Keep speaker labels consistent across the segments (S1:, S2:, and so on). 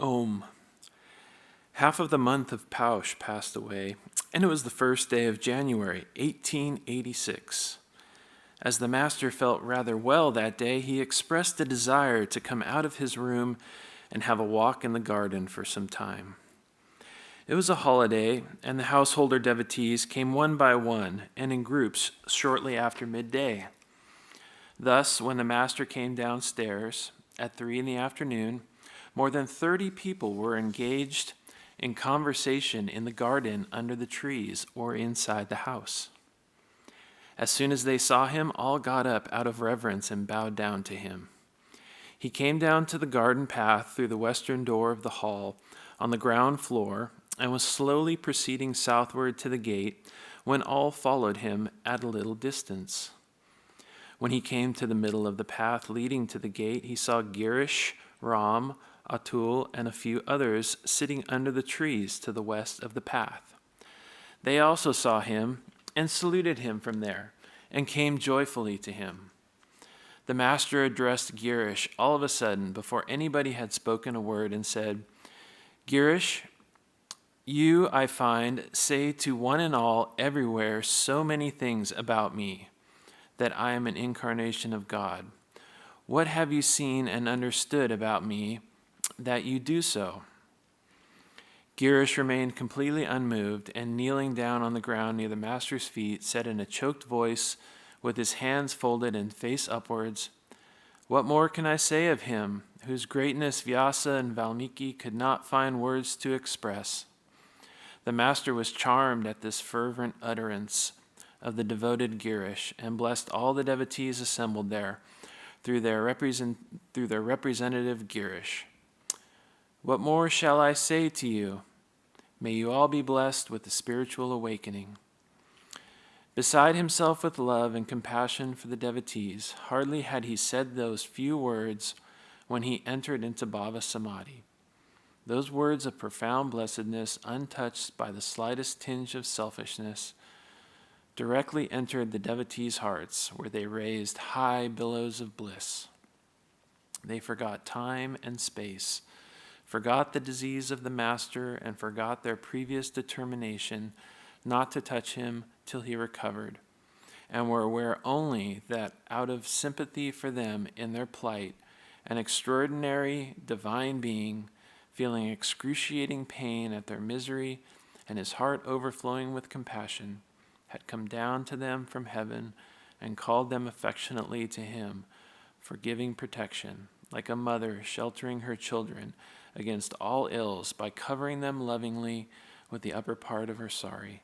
S1: Om. Half of the month of Paush passed away, and it was the first day of January, 1886. As the master felt rather well that day, he expressed a desire to come out of his room and have a walk in the garden for some time. It was a holiday, and the householder devotees came one by one and in groups shortly after midday. Thus, when the master came downstairs at 3 p.m, more than 30 people were engaged in conversation in the garden under the trees or inside the house. As soon as they saw him, all got up out of reverence and bowed down to him. He came down to the garden path through the western door of the hall on the ground floor and was slowly proceeding southward to the gate when all followed him at a little distance. When he came to the middle of the path leading to the gate, he saw Girish, Ram, Atul, and a few others sitting under the trees to the west of the path. They also saw him and saluted him from there and came joyfully to him. The master addressed Girish all of a sudden before anybody had spoken a word and said, "Girish, you, I find, say to one and all everywhere so many things about me, that I am an incarnation of God. What have you seen and understood about me that you do so?" Girish remained completely unmoved and kneeling down on the ground near the master's feet, said in a choked voice with his hands folded and face upwards, "What more can I say of him, whose greatness Vyasa and Valmiki could not find words to express?" The master was charmed at this fervent utterance of the devoted Girish and blessed all the devotees assembled there through their representative Girish. "What more shall I say to you? May you all be blessed with the spiritual awakening." Beside himself with love and compassion for the devotees, hardly had he said those few words when he entered into Bhava Samadhi. Those words of profound blessedness, untouched by the slightest tinge of selfishness, directly entered the devotees' hearts, where they raised high billows of bliss. They forgot time and space, forgot the disease of the master, and forgot their previous determination not to touch him till he recovered, and were aware only that out of sympathy for them in their plight, an extraordinary divine being, feeling excruciating pain at their misery and his heart overflowing with compassion, had come down to them from heaven and called them affectionately to him for giving protection, like a mother sheltering her children against all ills by covering them lovingly with the upper part of her sari.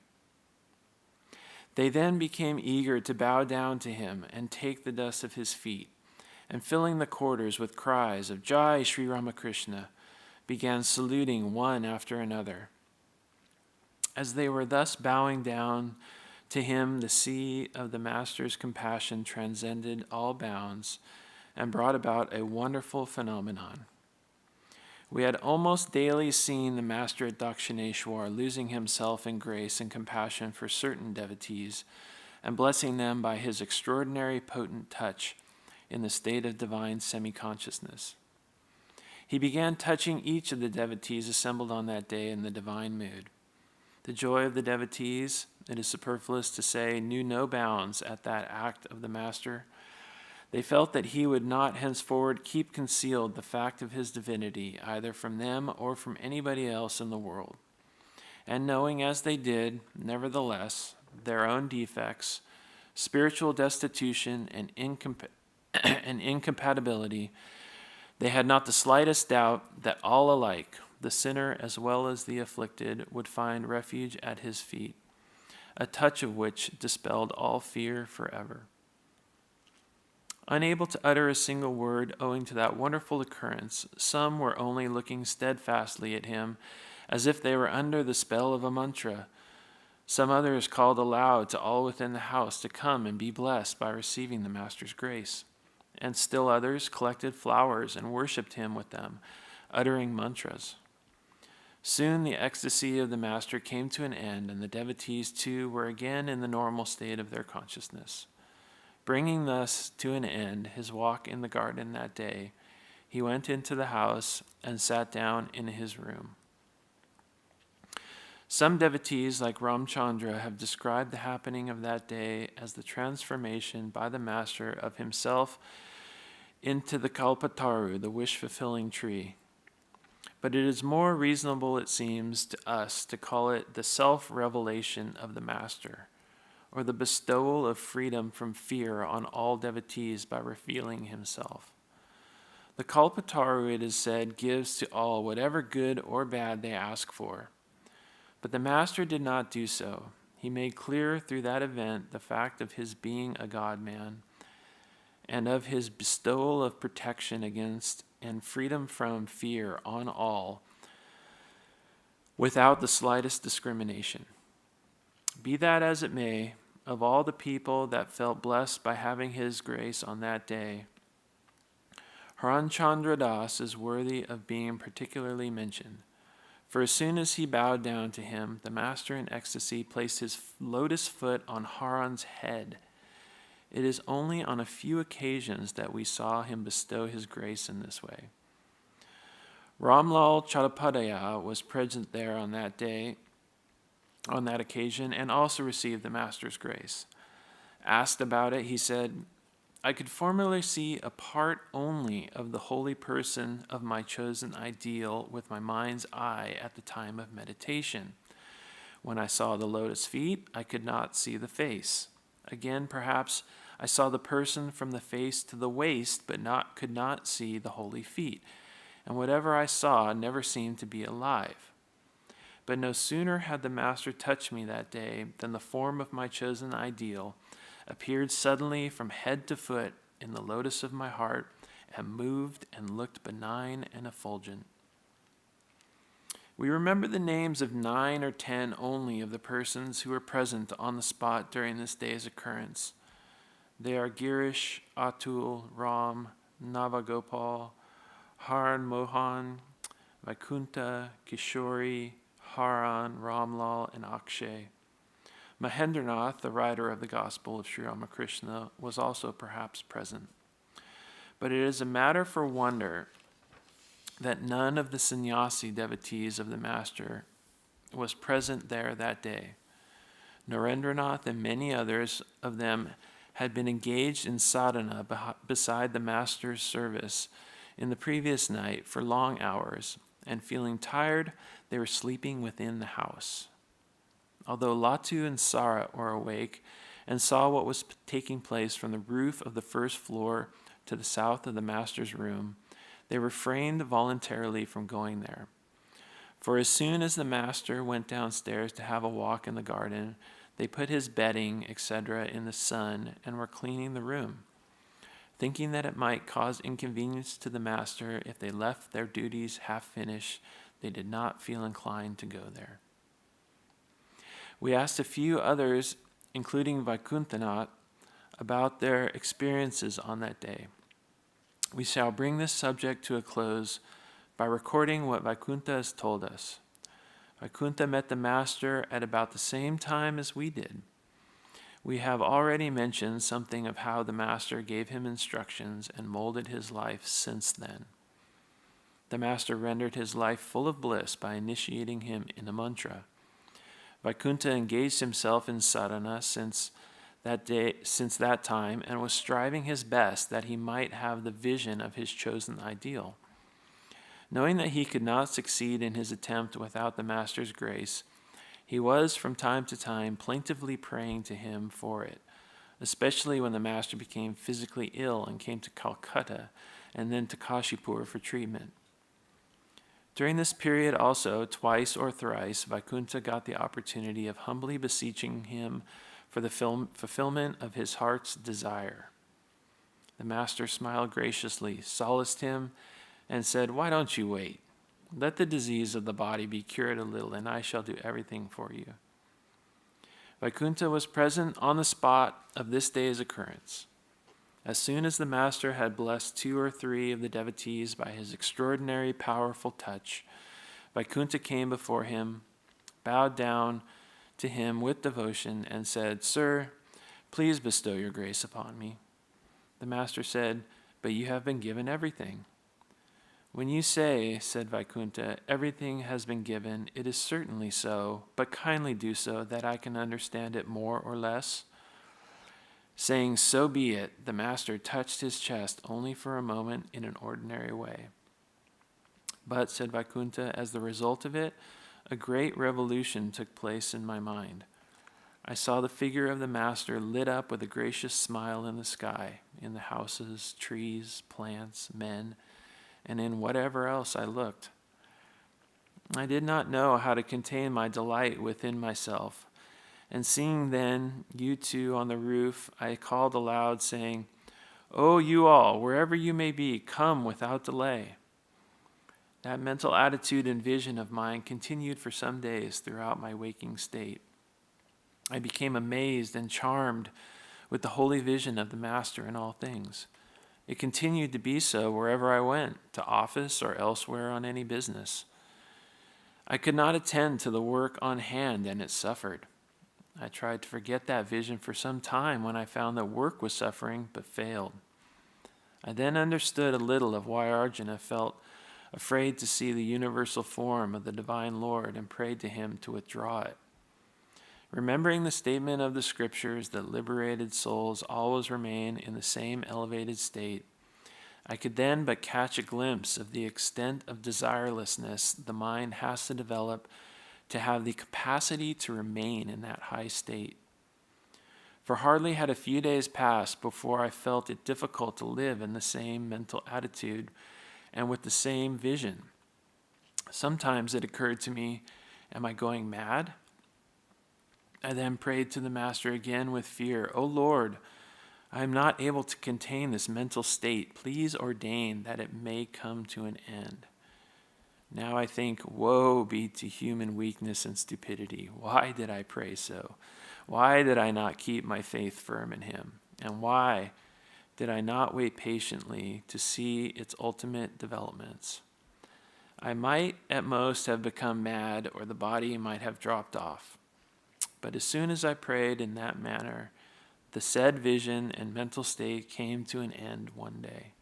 S1: They then became eager to bow down to him and take the dust of his feet, and filling the quarters with cries of "Jai Sri Ramakrishna," began saluting one after another. As they were thus bowing down to him, the sea of the master's compassion transcended all bounds and brought about a wonderful phenomenon. We had almost daily seen the master at Dakshineshwar losing himself in grace and compassion for certain devotees and blessing them by his extraordinary potent touch in the state of divine semi-consciousness. He began touching each of the devotees assembled on that day in the divine mood. The joy of the devotees, it is superfluous to say, knew no bounds at that act of the master. They felt that he would not henceforward keep concealed the fact of his divinity, either from them or from anybody else in the world. And knowing as they did, nevertheless, their own defects, spiritual destitution, and incompatibility, they had not the slightest doubt that all alike, the sinner as well as the afflicted, would find refuge at his feet, a touch of which dispelled all fear forever. Unable to utter a single word owing to that wonderful occurrence, some were only looking steadfastly at him as if they were under the spell of a mantra. Some others called aloud to all within the house to come and be blessed by receiving the master's grace. And still others collected flowers and worshipped him with them, uttering mantras. Soon the ecstasy of the master came to an end, and the devotees too were again in the normal state of their consciousness. Bringing thus to an end his walk in the garden that day, he went into the house and sat down in his room. Some devotees, like Ramchandra, have described the happening of that day as the transformation by the master of himself into the Kalpataru, the wish-fulfilling tree. But it is more reasonable, it seems to us, to call it the self-revelation of the master, or the bestowal of freedom from fear on all devotees by revealing himself. The Kalpataru, it is said, gives to all whatever good or bad they ask for. But the master did not do so. He made clear through that event the fact of his being a God-man and of his bestowal of protection against and freedom from fear on all without the slightest discrimination. Be that as it may, of all the people that felt blessed by having his grace on that day, Ramchandra Das is worthy of being particularly mentioned. For as soon as he bowed down to him, the master in ecstasy placed his lotus foot on Haran's head. It is only on a few occasions that we saw him bestow his grace in this way. Ramlal Chattopadhyaya was present there on that day, on that occasion, and also received the master's grace. Asked about it, he said, I could formerly see a part only of the holy person of my chosen ideal with my mind's eye at the time of meditation. When I saw the lotus feet, I could not see the face. Again, perhaps I saw the person from the face to the waist, but could not see the holy feet. And whatever I saw never seemed to be alive. But no sooner had the master touched me that day than the form of my chosen ideal appeared suddenly from head to foot in the lotus of my heart and moved and looked benign and effulgent. We remember the names of 9 or 10 only of the persons who were present on the spot during this day's occurrence. They are Girish, Atul, Ram, Navagopal, Haran Mohan, Vaikuntha, Kishori, Haran, Ramlal, and Akshay. Mahendranath, the writer of the Gospel of Sri Ramakrishna, was also perhaps present. But it is a matter for wonder that none of the sannyasi devotees of the Master was present there that day. Narendranath and many others of them had been engaged in sadhana beside the Master's service in the previous night for long hours, and feeling tired, they were sleeping within the house. Although Latu and Sara were awake and saw what was taking place from the roof of the first floor to the south of the master's room, they refrained voluntarily from going there. For as soon as the master went downstairs to have a walk in the garden, they put his bedding, etc., in the sun and were cleaning the room. Thinking that it might cause inconvenience to the master if they left their duties half finished, they did not feel inclined to go there. We asked a few others, including Vaikuntanath, about their experiences on that day. We shall bring this subject to a close by recording what Vaikuntha has told us. Vaikuntha met the Master at about the same time as we did. We have already mentioned something of how the Master gave him instructions and molded his life since then. The Master rendered his life full of bliss by initiating him in a mantra. Vaikuntha engaged himself in sadhana since that time and was striving his best that he might have the vision of his chosen ideal. Knowing that he could not succeed in his attempt without the Master's grace, he was from time to time plaintively praying to him for it, especially when the Master became physically ill and came to Calcutta and then to Kashipur for treatment. During this period also, twice or thrice, Vaikuntha got the opportunity of humbly beseeching him for the fulfillment of his heart's desire. The Master smiled graciously, solaced him, and said, "Why don't you wait? Let the disease of the body be cured a little, and I shall do everything for you." Vaikuntha was present on the spot of this day's occurrence. As soon as the Master had blessed 2 or 3 of the devotees by his extraordinary powerful touch, Vaikuntha came before him, bowed down to him with devotion, and said, "Sir, please bestow your grace upon me." The Master said, "But you have been given everything." When you say, said Vaikunta, everything has been given, it is certainly so, but kindly do so that I can understand it more or less. Saying, so be it, the master touched his chest only for a moment in an ordinary way. But, said Vaikunta, as the result of it, a great revolution took place in my mind. I saw the figure of the master lit up with a gracious smile in the sky, in the houses, trees, plants, men, and in whatever else I looked. I did not know how to contain my delight within myself, and seeing then you two on the roof, I called aloud, saying, "Oh, you all, wherever you may be, come without delay." That mental attitude and vision of mine continued for some days throughout my waking state. I became amazed and charmed with the holy vision of the Master in all things. It continued to be so wherever I went, to office or elsewhere on any business. I could not attend to the work on hand, and it suffered. I tried to forget that vision for some time when I found that work was suffering, but failed. I then understood a little of why Arjuna felt afraid to see the universal form of the Divine Lord and prayed to him to withdraw it. Remembering the statement of the scriptures that liberated souls always remain in the same elevated state, I could then but catch a glimpse of the extent of desirelessness the mind has to develop to have the capacity to remain in that high state. For hardly had a few days passed before I felt it difficult to live in the same mental attitude and with the same vision. Sometimes it occurred to me, am I going mad? I then prayed to the Master again with fear, "O Lord, I am not able to contain this mental state. Please ordain that it may come to an end." Now I think, woe be to human weakness and stupidity. Why did I pray so? Why did I not keep my faith firm in him? And why did I not wait patiently to see its ultimate developments? I might at most have become mad, or the body might have dropped off. But as soon as I prayed in that manner, the said vision and mental state came to an end one day.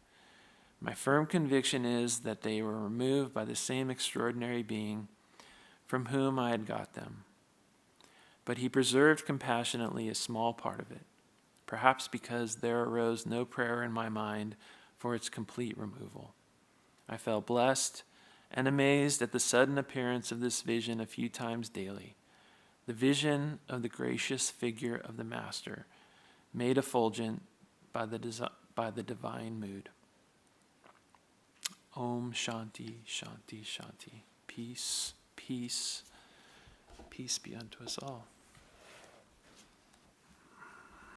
S1: My firm conviction is that they were removed by the same extraordinary being from whom I had got them. But he preserved compassionately a small part of it, perhaps because there arose no prayer in my mind for its complete removal. I felt blessed and amazed at the sudden appearance of this vision a few times daily, the vision of the gracious figure of the Master, made effulgent by the divine mood. Om Shanti, Shanti, Shanti. Peace, peace, peace be unto us all.